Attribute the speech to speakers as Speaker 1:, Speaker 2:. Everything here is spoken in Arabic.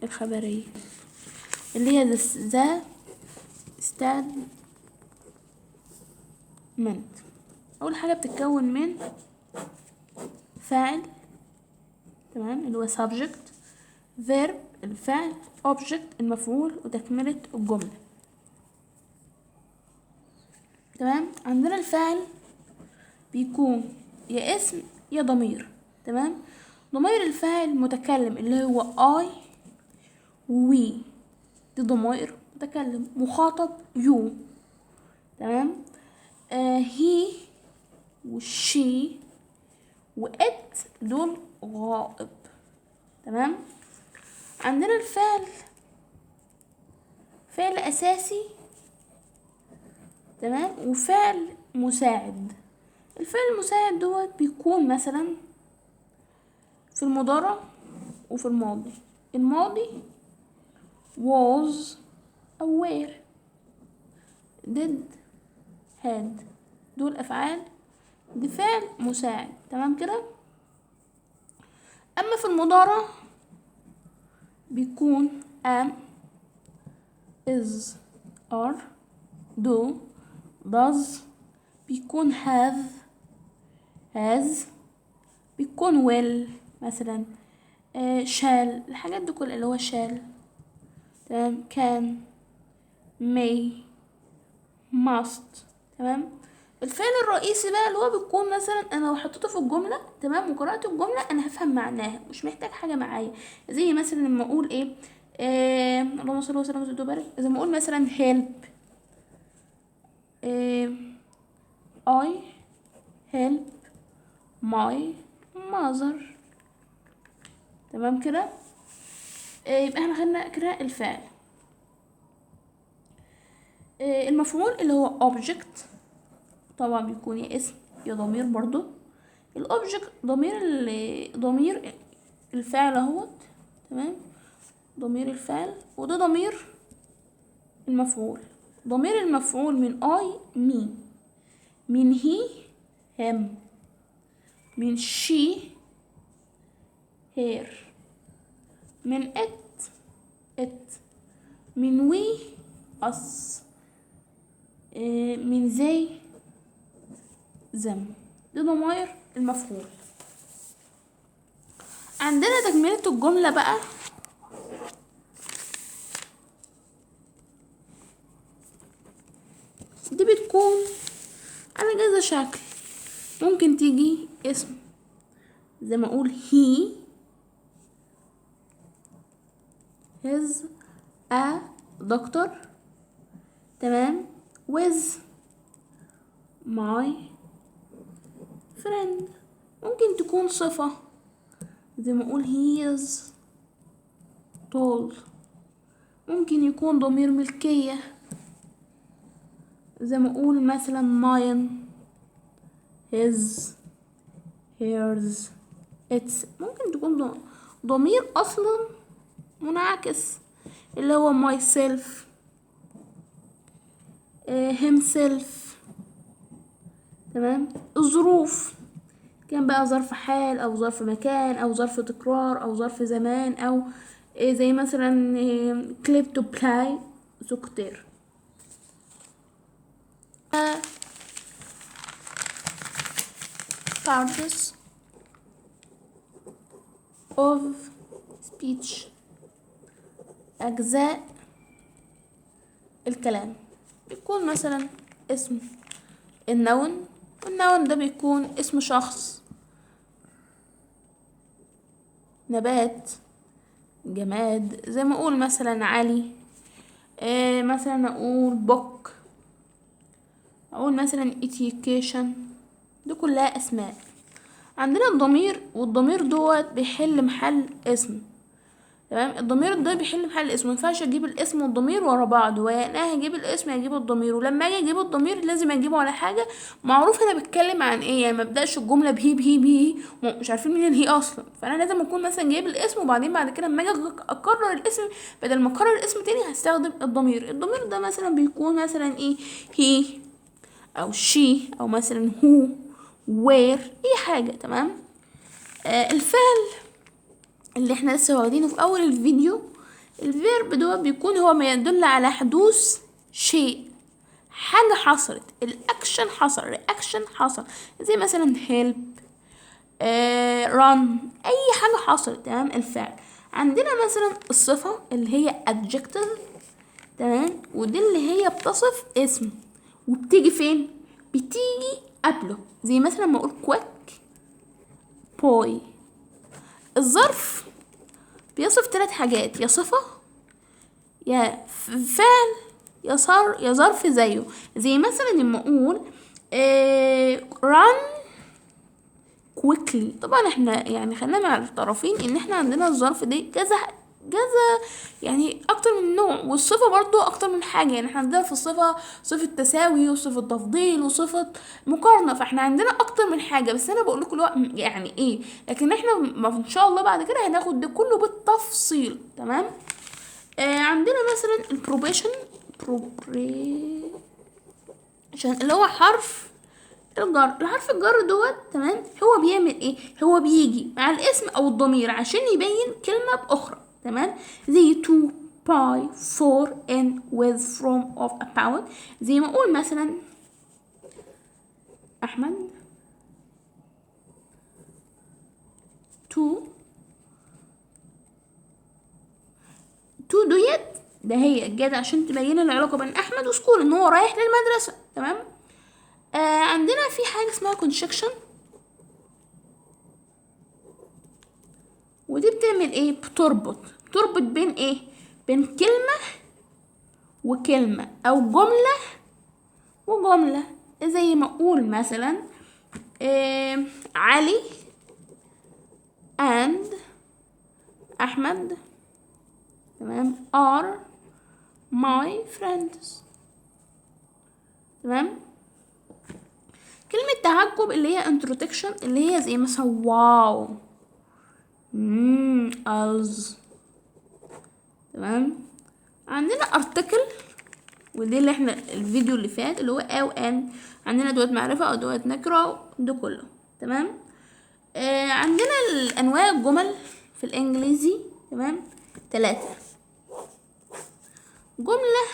Speaker 1: الخبرية اللي هي ذا statement. اول حاجة بتتكون من فاعل، تمام، اللي هو subject، verb الفعل، object المفعول، وتكملة الجملة. تمام. عندنا الفاعل بيكون يا اسم يا ضمير. تمام. ضمير الفاعل متكلم اللي هو I we، دي ضمائر متكلم. مخاطب you. تمام. he وشي وات دول غائب. تمام. عندنا الفعل فعل اساسي، تمام، وفعل مساعد. الفعل المساعد دوت بيكون مثلا في المضارع وفي الماضي. الماضي was أو were، did had، دول أفعال دي فعل مساعد. تمام كده. أما في المضارع بيكون am is are do does، بيكون have has، بيكون will مثلا shall، الحاجات دي كلها اللي هو shall. تمام. can may must. تمام. الفعل الرئيسي بقى اللي هو بيكون مثلا انا لو حطيته في الجمله، تمام، وقرات الجمله انا هفهم معناها، مش محتاج حاجه معايا. زي مثلا لما اقول ايه اللهم صل وسلم وبارك، زي ما اقول مثلا help I help my mother. تمام كده. يبقى احنا خدنا كده الفعل. المفعول اللي هو object طبعا بيكون يا اسم يا ضمير برضو. الاوبجكت ضمير الفعل اهوت. تمام. ضمير الفعل، وده ضمير المفعول. ضمير المفعول من I me، من he him، من she her، من it، من we us، من they them. دي ضمائر المفعول. عندنا تكملة الجملة بقى. دي بتكون على كذا شكل. ممكن تيجي اسم زي ما اقول he is a doctor. تمام. with my friend. ممكن تكون صفة زي ما اقول he is tall. ممكن يكون ضمير ملكية زي ما اقول مثلا mine his hers its. ممكن تكون ضمير اصلا منعكس اللي هو myself himself. تمام. الظروف كان بقى ظرف حال او ظرف مكان او ظرف تكرار او ظرف زمان او زي مثلا clip to play soccer. parts of speech أجزاء الكلام. بيكون مثلا اسم النون، والنون ده بيكون اسم شخص، نبات، جماد. زي ما اقول مثلا علي، مثلا اقول book، اقول مثلا education. دي كلها اسماء. عندنا الضمير، والضمير دوت بيحل محل اسم. تمام. الضمير ده بيحل محل اسم. مينفعش اجيب الاسم والضمير ورا بعض، وانا هجيب الاسم هجيب الضمير، ولما اجي اجيب الضمير لازم اجيبه على حاجه معروف انا بتكلم عن ايه. يعني ما ابداش الجمله بهي مش عارفين مين الهي اصلا. فانا لازم اكون مثلا جايب الاسم، وبعدين بعد كده لما اجي اكرر الاسم بدل ما اكرر الاسم تاني هستخدم الضمير. الضمير ده مثلا بيكون مثلا ايه هي او شي او مثلا هو وير، اي حاجه. تمام. الفعل اللي احنا لسه واخدينه في اول الفيديو الفيرب دوت بيكون هو ما يدل على حدوث شيء، حاجة حصلت، الأكشن حصل، رياكشن حصل، زي مثلا help، run، أي حاجة حصلت. تمام. الفعل عندنا مثلا الصفة اللي هي adjective. تمام. ودي اللي هي بتصف اسم، وبتيجي فين؟ بتيجي قبله، زي مثلا ما اقول quick boy. الظرف بيصف 3 حاجات، يا صفة يا فعل يا ظرف زيه. زي مثلا لما اقول run quickly. طبعا احنا يعني خلينا مع الطرفين ان احنا عندنا الظرف دي كذا يعني اكتر من نوع، والصفة برضو اكتر من حاجة. يعني احنا عندنا في الصفة صفة تساوي وصفة تفضيل وصفة مقارنة، فاحنا عندنا اكتر من حاجة، بس انا بقول لكم يعني ايه. لكن احنا ان شاء الله بعد كده هناخد ده كله بالتفصيل. تمام. عندنا مثلا البروبيشن اللي هو حرف الجر. الحرف الجر دوت. تمام. هو بيعمل ايه؟ هو بيجي مع الاسم او الضمير عشان يبين كلمة باخرى. تمام. زي to buy for in with from of about. زي ما اقول مثلا احمد to ديت ده هي جت عشان تبين العلاقة بين احمد وسكول، ان هو رايح للمدرسة. تمام. عندنا في حاجة اسمها conjunction، ودي بتعمل ايه؟ بتربط بين ايه؟ بين كلمة وكلمة، او جملة وجملة. زي ما اقول مثلا علي and احمد. تمام. are my friends. تمام. كلمة تعجب اللي هي introduction، اللي هي زي مثلا واو، از. تمام. عندنا article، ودي اللي احنا الفيديو اللي فات اللي هو او ان. عندنا دوت معرفة او دوت نكرة، ده كله. تمام. عندنا الانواع الجمل في الانجليزي. تمام. 3 جملة